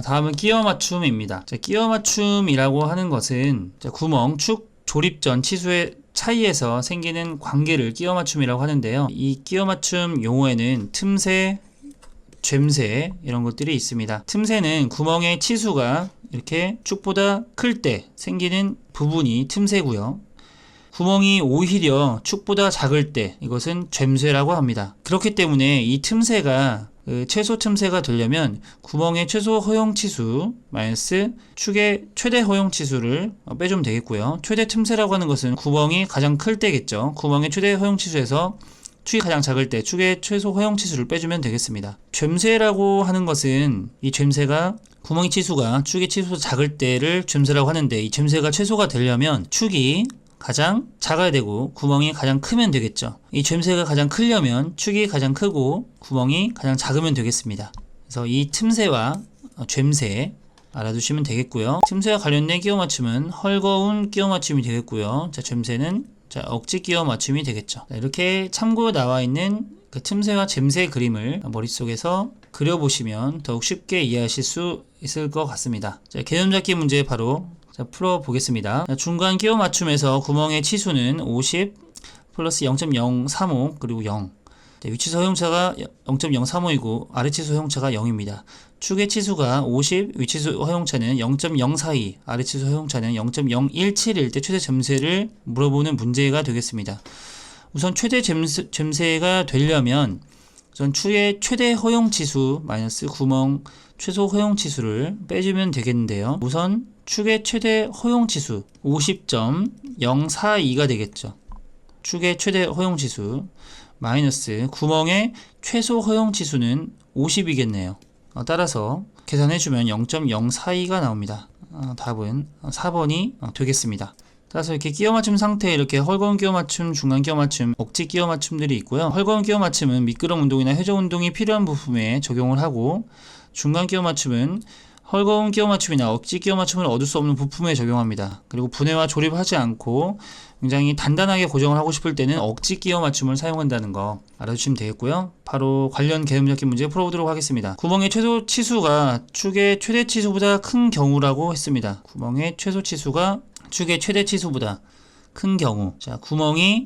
다음은 끼워 맞춤입니다. 끼워 맞춤이라고 하는 것은 구멍, 축, 조립 전 치수의 차이에서 생기는 관계를 끼워 맞춤이라고 하는데요. 이 끼워 맞춤 용어에는 틈새, 죬새 이런 것들이 있습니다. 틈새는 구멍의 치수가 이렇게 축보다 클 때 생기는 부분이 틈새고요. 구멍이 오히려 축보다 작을 때 이것은 죬새라고 합니다. 그렇기 때문에 이 틈새가 최소 틈새가 되려면 구멍의 최소 허용 치수 마이너스 축의 최대 허용 치수를 빼주면 되겠고요. 최대 틈새라고 하는 것은 구멍이 가장 클 때겠죠. 구멍의 최대 허용 치수에서 축이 가장 작을 때 축의 최소 허용 치수를 빼주면 되겠습니다. 죬새라고 하는 것은 이 죬새가 구멍의 치수가 축의 치수보다 작을 때를 죬새라고 하는데, 이 죬새가 최소가 되려면 축이 가장 작아야 되고 구멍이 가장 크면 되겠죠. 이 죬새가 가장 크려면 축이 가장 크고 구멍이 가장 작으면 되겠습니다. 그래서 이 틈새와 죬새 알아두시면 되겠고요. 틈새와 관련된 끼워 맞춤은 헐거운 끼워 맞춤이 되겠고요. 자, 죬새는 억지 끼워 맞춤이 되겠죠. 이렇게 참고로 나와 있는 그 틈새와 죬새 그림을 머릿속에서 그려보시면 더욱 쉽게 이해하실 수 있을 것 같습니다. 자, 개념 잡기 문제 바로 풀어보겠습니다. 중간 끼워 맞춤에서 구멍의 치수는 50 플러스 0.035 그리고 0. 위치수 허용차가 0.035이고 아래치수 허용차가 0입니다. 축의 치수가 50, 위치수 허용차는 0.042, 아래치수 허용차는 0.017일 때 최대 죬새를 물어보는 문제가 되겠습니다. 우선 최대 죬새가 되려면 우선 축의 최대 허용 치수 마이너스 구멍 최소 허용 치수를 빼주면 되겠는데요. 우선 축의 최대 허용 치수 50.042가 되겠죠. 축의 최대 허용 치수 마이너스 구멍의 최소 허용 치수는 50이겠네요. 따라서 계산해주면 0.042가 나옵니다. 답은 4번이 되겠습니다. 따라서 이렇게 끼워 맞춤 상태에 이렇게 헐거운 끼워 맞춤, 중간 끼워 맞춤, 억지 끼워 맞춤들이 있고요. 헐거운 끼워 맞춤은 미끄럼 운동이나 회전 운동이 필요한 부품에 적용을 하고, 중간 끼워 맞춤은 헐거운 끼워 맞춤이나 억지 끼워 맞춤을 얻을 수 없는 부품에 적용합니다. 그리고 분해와 조립하지 않고 굉장히 단단하게 고정을 하고 싶을 때는 억지 끼워 맞춤을 사용한다는 거 알아주시면 되겠고요. 바로 관련 개념 잡기 문제 풀어보도록 하겠습니다. 구멍의 최소 치수가 축의 최대 치수보다 큰 경우라고 했습니다. 구멍의 최소 치수가 축의 최대 치수보다 큰 경우, 자, 구멍이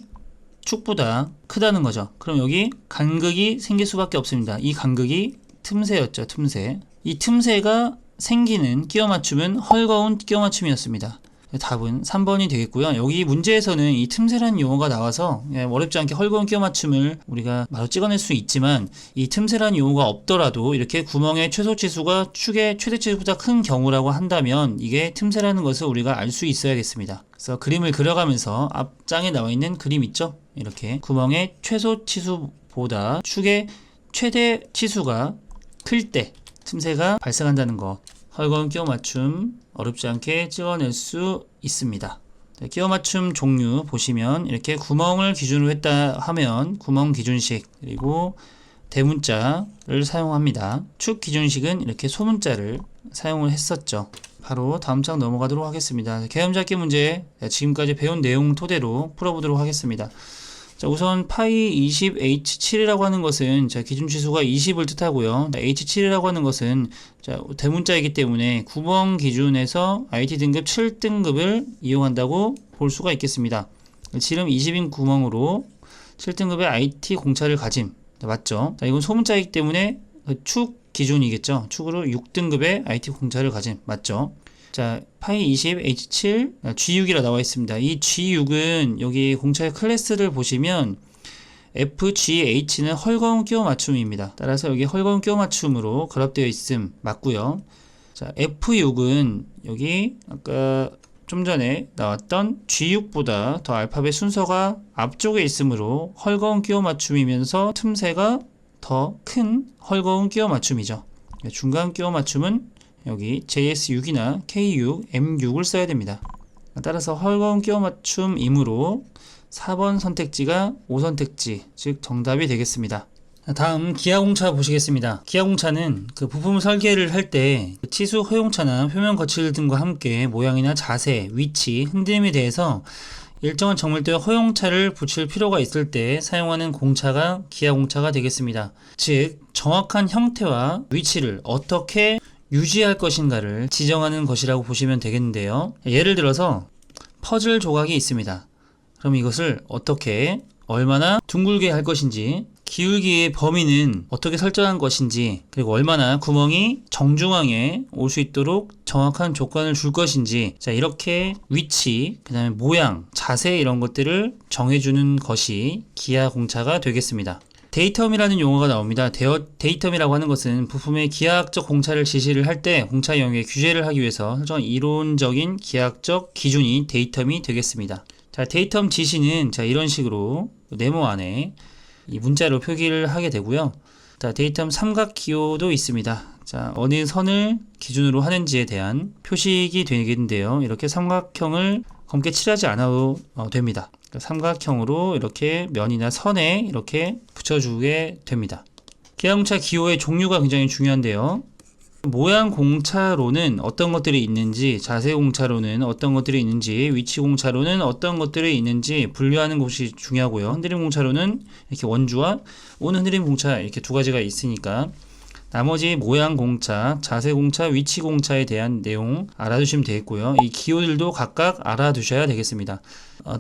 축보다 크다는 거죠. 그럼 여기 간극이 생길 수밖에 없습니다. 이 간극이 틈새였죠. 틈새. 이 틈새가 생기는 끼워 맞춤은 헐거운 끼워 맞춤이었습니다. 답은 3번이 되겠고요. 여기 문제에서는 이 틈새라는 용어가 나와서 어렵지 않게 헐거운 끼워 맞춤을 우리가 바로 찍어낼 수 있지만, 이 틈새라는 용어가 없더라도 이렇게 구멍의 최소 치수가 축의 최대 치수보다 큰 경우라고 한다면 이게 틈새라는 것을 우리가 알 수 있어야겠습니다. 그래서 그림을 그려가면서 앞장에 나와 있는 그림 있죠? 이렇게 구멍의 최소 치수보다 축의 최대 치수가 클 때 틈새가 발생한다는 것, 헐거운 끼워 맞춤 어렵지 않게 찍어낼 수 있습니다. 끼워 맞춤 종류 보시면 이렇게 구멍을 기준으로 했다 하면 구멍 기준식, 그리고 대문자를 사용합니다. 축 기준식은 이렇게 소문자를 사용을 했었죠. 바로 다음 장 넘어가도록 하겠습니다. 개념 잡기 문제 지금까지 배운 내용 토대로 풀어보도록 하겠습니다. 자, 우선 파이 20H7이라고 하는 것은 기준 치수가 20을 뜻하고요. H7이라고 하는 것은 대문자이기 때문에 구멍 기준에서 IT 등급 7등급을 이용한다고 볼 수가 있겠습니다. 지름 20인 구멍으로 7등급의 IT 공차를 가짐. 맞죠? 자, 이건 소문자이기 때문에 축 기준이겠죠. 축으로 6등급의 IT 공차를 가짐. 맞죠? 자, 파이 20 H7 G6이라 나와 있습니다. 이 G6은 여기 공차의 클래스를 보시면 FGH는 헐거운 끼워 맞춤입니다. 따라서 여기 헐거운 끼워 맞춤으로 결합되어 있음 맞고요. 자, F6은 여기 아까 좀 전에 나왔던 G6보다 더 알파벳 순서가 앞쪽에 있으므로 헐거운 끼워 맞춤이면서 틈새가 더 큰 헐거운 끼워 맞춤이죠. 중간 끼워 맞춤은 여기 JS6이나 K6, M6을 써야 됩니다. 따라서 헐거운 끼워 맞춤이므로 4번 선택지가 5선택지, 즉 정답이 되겠습니다. 다음 기하공차 보시겠습니다. 기하공차는 그 부품 설계를 할 때 치수 허용차나 표면 거칠 등과 함께 모양이나 자세, 위치, 흔들림에 대해서 일정한 정밀도의 허용차를 붙일 필요가 있을 때 사용하는 공차가 기하공차가 되겠습니다. 즉 정확한 형태와 위치를 어떻게 유지할 것인가를 지정하는 것이라고 보시면 되겠는데요. 예를 들어서 퍼즐 조각이 있습니다. 그럼 이것을 어떻게 얼마나 둥글게 할 것인지, 기울기의 범위는 어떻게 설정한 것인지, 그리고 얼마나 구멍이 정중앙에 올 수 있도록 정확한 조건을 줄 것인지, 자, 이렇게 위치, 그 다음에 모양, 자세 이런 것들을 정해주는 것이 기하공차가 되겠습니다. 데이텀이라는 용어가 나옵니다. 데이텀이라고 하는 것은 부품의 기하학적 공차를 지시를 할 때 공차 영역에 규제를 하기 위해서 설정한 이론적인 기하학적 기준이 데이텀이 되겠습니다. 자, 데이텀 지시는 자, 이런 식으로 네모 안에 이 문자로 표기를 하게 되고요. 자, 데이텀 삼각기호도 있습니다. 자, 어느 선을 기준으로 하는지에 대한 표식이 되겠는데요. 이렇게 삼각형을 검게 칠하지 않아도 됩니다. 삼각형으로 이렇게 면이나 선에 이렇게 붙여주게 됩니다. 기하공차 기호의 종류가 굉장히 중요한데요. 모양 공차로는 어떤 것들이 있는지, 자세 공차로는 어떤 것들이 있는지, 위치 공차로는 어떤 것들이 있는지 분류하는 것이 중요하고요. 흔들림 공차로는 이렇게 원주와 온 흔들림 공차 이렇게 두 가지가 있으니까 나머지 모양 공차, 자세 공차, 위치 공차에 대한 내용 알아두시면 되겠고요. 이 기호들도 각각 알아두셔야 되겠습니다.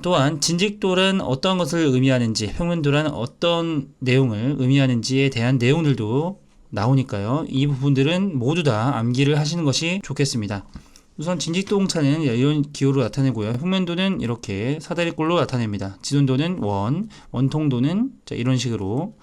또한 진직도란 어떤 것을 의미하는지, 평면도란 어떤 내용을 의미하는지에 대한 내용들도 나오니까요. 이 부분들은 모두 다 암기를 하시는 것이 좋겠습니다. 우선 진직도 공차는 이런 기호로 나타내고요. 평면도는 이렇게 사다리꼴로 나타냅니다. 지존도는 원, 원통도는 이런 식으로,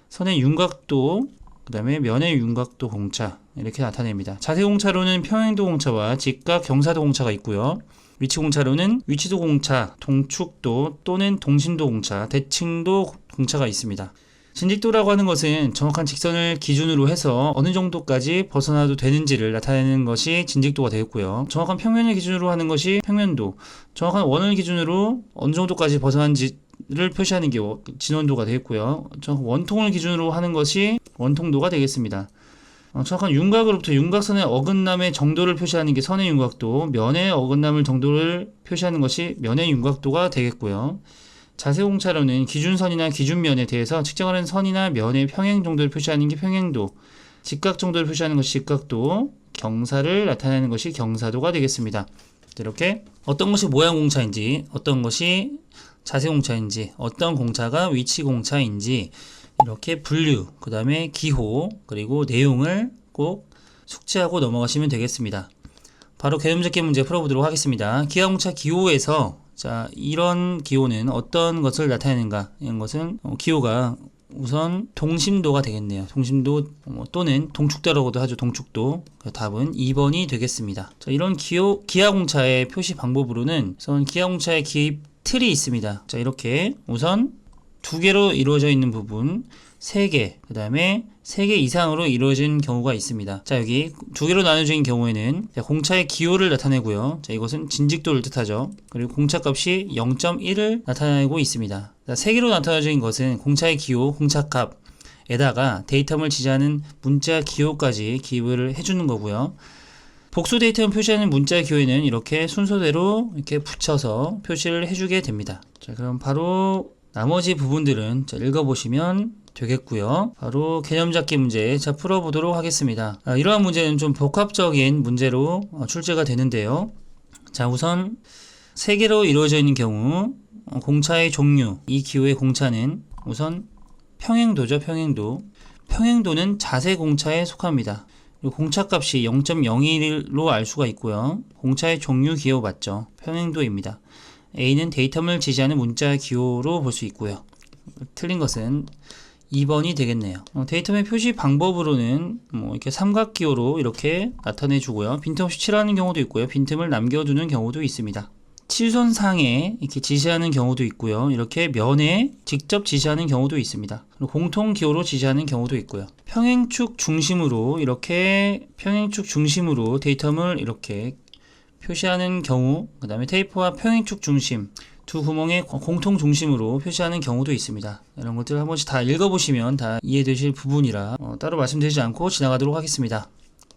선의 윤곽도, 그 다음에 면의 윤곽도 공차 이렇게 나타냅니다. 자세 공차로는 평행도 공차와 직각 경사도 공차가 있고요. 위치 공차로는 위치도 공차, 동축도 또는 동심도 공차, 대칭도 공차가 있습니다. 진직도라고 하는 것은 정확한 직선을 기준으로 해서 어느 정도까지 벗어나도 되는지를 나타내는 것이 진직도가 되겠고요. 정확한 평면을 기준으로 하는 것이 평면도, 정확한 원을 기준으로 어느 정도까지 벗어난지를 표시하는 게 진원도가 되겠고요. 정확한 원통을 기준으로 하는 것이 원통도가 되겠습니다. 정확한 윤곽으로부터 윤곽선의 어긋남의 정도를 표시하는 게 선의 윤곽도, 면의 어긋남을 정도를 표시하는 것이 면의 윤곽도가 되겠고요. 자세 공차로는 기준선이나 기준면에 대해서 측정하는 선이나 면의 평행 정도를 표시하는 게 평행도, 직각 정도를 표시하는 것이 직각도, 경사를 나타내는 것이 경사도가 되겠습니다. 이렇게 어떤 것이 모양 공차인지, 어떤 것이 자세 공차인지, 어떤 공차가 위치 공차인지 이렇게 분류, 그 다음에 기호, 그리고 내용을 꼭 숙지하고 넘어가시면 되겠습니다. 바로 개념 잡기 문제 풀어보도록 하겠습니다. 기하공차 기호에서 자, 이런 기호는 어떤 것을 나타내는가? 이런 것은 기호가 우선 동심도가 되겠네요. 동심도 또는 동축도라고도 하죠. 동축도. 답은 2번이 되겠습니다. 자, 이런 기하공차의 표시 방법으로는 우선 기하공차의 기입 틀이 있습니다. 자, 이렇게 우선 2개로 이루어져 있는 부분 3개, 그 다음에 3개 이상으로 이루어진 경우가 있습니다. 자, 여기 2개로 나눠진 경우에는 공차의 기호를 나타내고요. 자, 이것은 진직도를 뜻하죠. 그리고 공차값이 0.1을 나타내고 있습니다. 자, 3개로 나타내진 것은 공차의 기호, 공차값에다가 데이텀을 지지하는 문자 기호까지 기입을 해주는 거고요. 복수 데이텀을 표시하는 문자 기호에는 이렇게 순서대로 이렇게 붙여서 표시를 해주게 됩니다. 자, 그럼 바로 나머지 부분들은 자, 읽어보시면 되겠고요. 바로 개념 잡기 문제 자 풀어보도록 하겠습니다. 이러한 문제는 좀 복합적인 문제로 출제가 되는데요. 자, 우선 3개로 이루어져 있는 경우 공차의 종류, 이 기호의 공차는 우선 평행도죠. 평행도는 자세 공차에 속합니다. 그리고 공차값이 0.01로 알 수가 있고요. 공차의 종류 기호 맞죠? 평행도입니다. A는 데이텀을 지지하는 문자 기호로 볼 수 있고요. 틀린 것은 2번이 되겠네요. 데이텀의 표시 방법으로는 이렇게 삼각기호로 이렇게 나타내 주고요. 빈틈없이 칠하는 경우도 있고요. 빈틈을 남겨두는 경우도 있습니다. 칠선상에 이렇게 지시하는 경우도 있고요. 이렇게 면에 직접 지시하는 경우도 있습니다. 그리고 공통 기호로 지시하는 경우도 있고요. 평행축 중심으로 데이텀을 이렇게 표시하는 경우, 그 다음에 테이프와 평행축 중심 두 구멍의 공통 중심으로 표시하는 경우도 있습니다. 이런 것들 한 번씩 다 읽어보시면 다 이해되실 부분이라 따로 말씀드리지 않고 지나가도록 하겠습니다.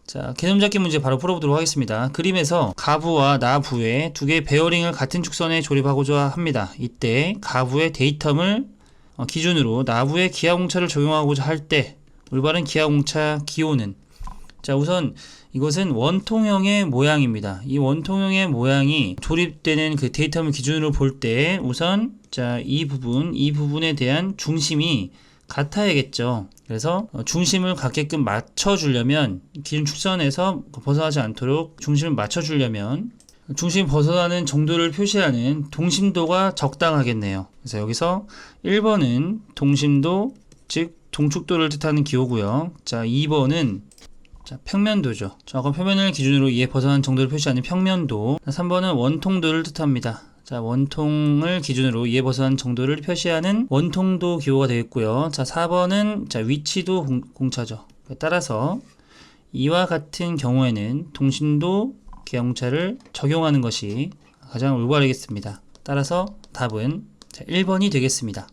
자, 개념 잡기 문제 바로 풀어보도록 하겠습니다. 그림에서 가부와 나부의 2개의 베어링을 같은 축선에 조립하고자 합니다. 이때 가부의 데이텀을 기준으로 나부의 기하공차를 적용하고자 할 때 올바른 기하공차 기호는 자, 우선 이것은 원통형의 모양입니다. 이 원통형의 모양이 조립되는 그 데이터를 기준으로 볼 때 우선 자, 이 부분에 대한 중심이 같아야겠죠. 그래서 중심을 갖게끔 맞춰주려면 기준 축선에서 벗어나지 않도록 중심을 맞춰주려면 중심 벗어나는 정도를 표시하는 동심도가 적당하겠네요. 그래서 여기서 1번은 동심도, 즉 동축도를 뜻하는 기호고요. 자, 2번은 자, 평면도죠. 자, 그럼 표면을 기준으로 이에 벗어난 정도를 표시하는 평면도. 3번은 원통도를 뜻합니다. 자, 원통을 기준으로 이에 벗어난 정도를 표시하는 원통도 기호가 되겠고요. 자, 4번은 자, 위치도 공차죠. 따라서 이와 같은 경우에는 동심도 기하공차를 적용하는 것이 가장 올바르겠습니다. 따라서 답은 자, 1번이 되겠습니다.